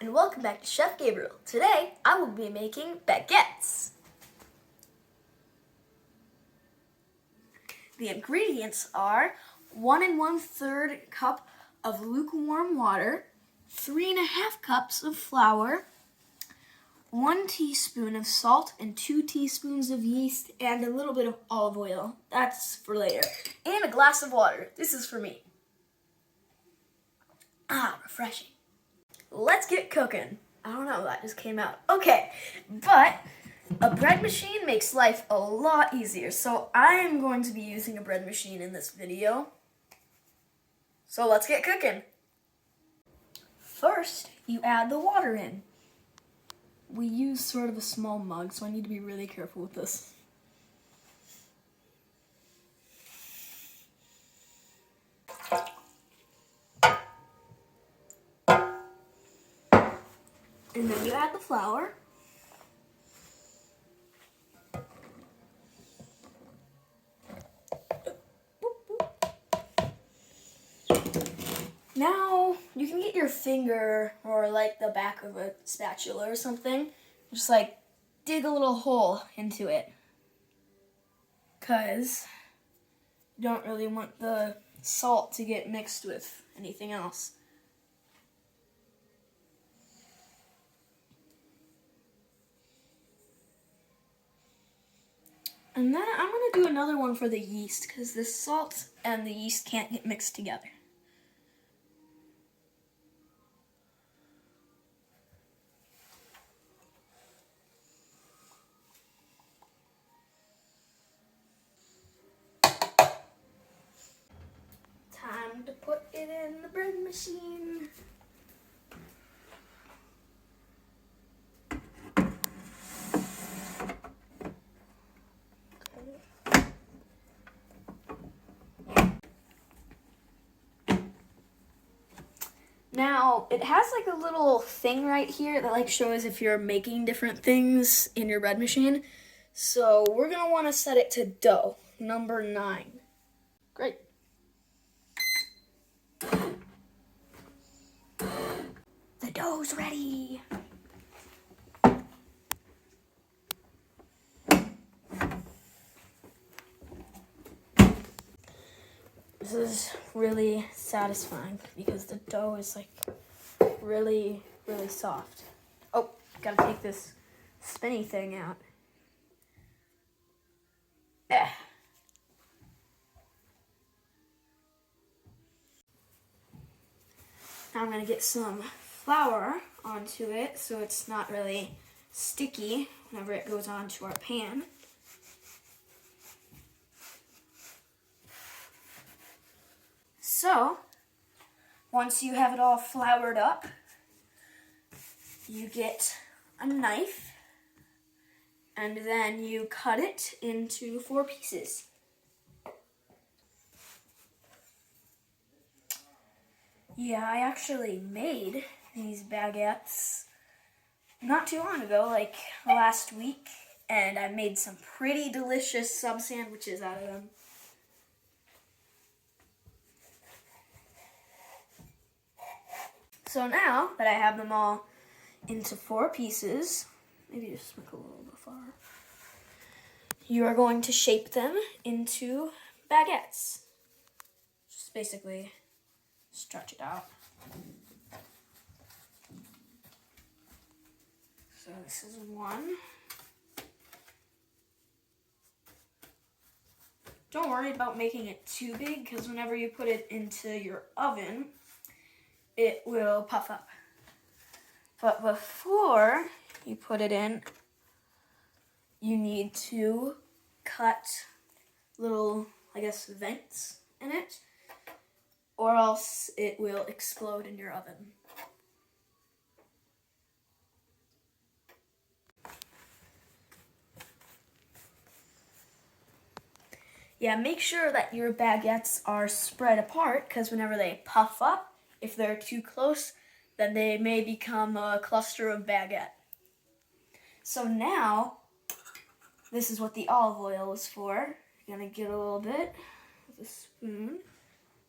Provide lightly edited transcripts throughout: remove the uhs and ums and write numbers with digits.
and welcome back to Chef Gabriel. Today, I will be making baguettes. The ingredients are 1 1/3 cup of lukewarm water, 3 1/2 cups of flour, 1 teaspoon of salt, and 2 teaspoons of yeast, and a little bit of olive oil. That's for later. And a glass of water. This is for me. Refreshing. Let's get cooking. I don't know, that just came out. Okay, but a bread machine makes life a lot easier, so I'm going to be using a bread machine in this video. So let's get cooking. First, you add the water in. We use sort of a small mug, so I need to be really careful with this. And then you add the flour. Now, you can get your finger or like the back of a spatula or something, just like dig a little hole into it, because you don't really want the salt to get mixed with anything else. And then I'm going to do another one for the yeast, because the salt and the yeast can't get mixed together. Time to put it in the bread machine. Now, it has like a little thing right here that like shows if you're making different things in your bread machine. So we're gonna wanna set it to dough, number 9. Great. The dough's ready. This is really satisfying because the dough is like really, really soft. Oh, gotta take this spinny thing out. Now I'm gonna get some flour onto it so it's not really sticky whenever it goes onto our pan. So, once you have it all floured up, you get a knife and then you cut it into 4 pieces. Yeah, I actually made these baguettes not too long ago, like last week, and I made some pretty delicious sub sandwiches out of them. So now that I have them all into 4 pieces, maybe just make a little bit far, you are going to shape them into baguettes. Just basically stretch it out. So this is one. Don't worry about making it too big, because whenever you put it into your oven, it will puff up. But before you put it in, you need to cut little, I guess, vents in it, or else it will explode in your oven. Yeah, make sure that your baguettes are spread apart, because whenever they puff up, if they're too close, then they may become a cluster of baguette. So now, this is what the olive oil is for. You're gonna get a little bit with a spoon,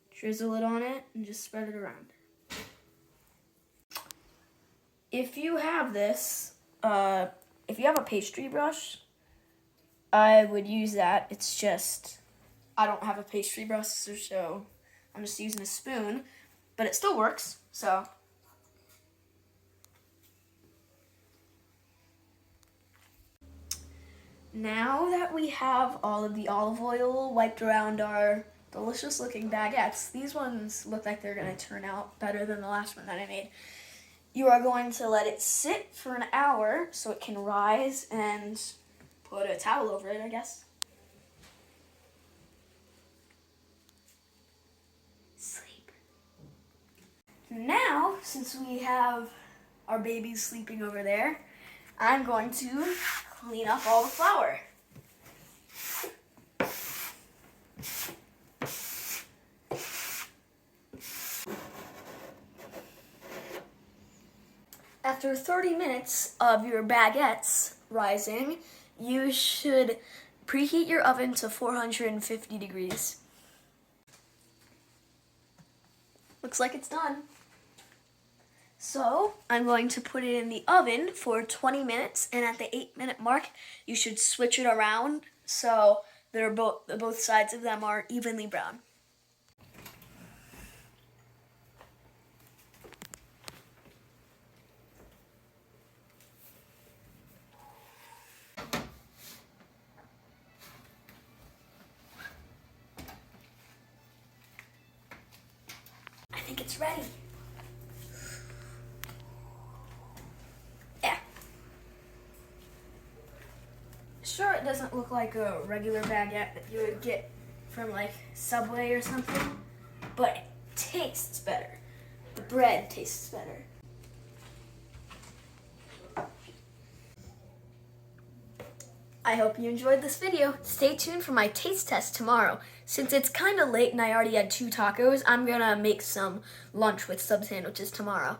drizzle it on it, and just spread it around. if you have this, if you have a pastry brush, I would use that. It's just, I don't have a pastry brush, so I'm just using a spoon, but it still works, so. Now that we have all of the olive oil wiped around our delicious looking baguettes, these ones look like they're gonna turn out better than the last one that I made. You are going to let it sit for an hour so it can rise, and put a towel over it, I guess. Sleep. Now, since we have our babies sleeping over there, I'm going to clean up all the flour. After 30 minutes of your baguettes rising, you should preheat your oven to 450 degrees. Looks like it's done. So I'm going to put it in the oven for 20 minutes, and at the 8-minute mark, you should switch it around so both sides of them are evenly brown. I think it's ready. Yeah. Sure, it doesn't look like a regular baguette that you would get from like Subway or something, but it tastes better. The bread tastes better. I hope you enjoyed this video. Stay tuned for my taste test tomorrow. Since it's kind of late and I already had 2 tacos, I'm gonna make some lunch with sub sandwiches tomorrow.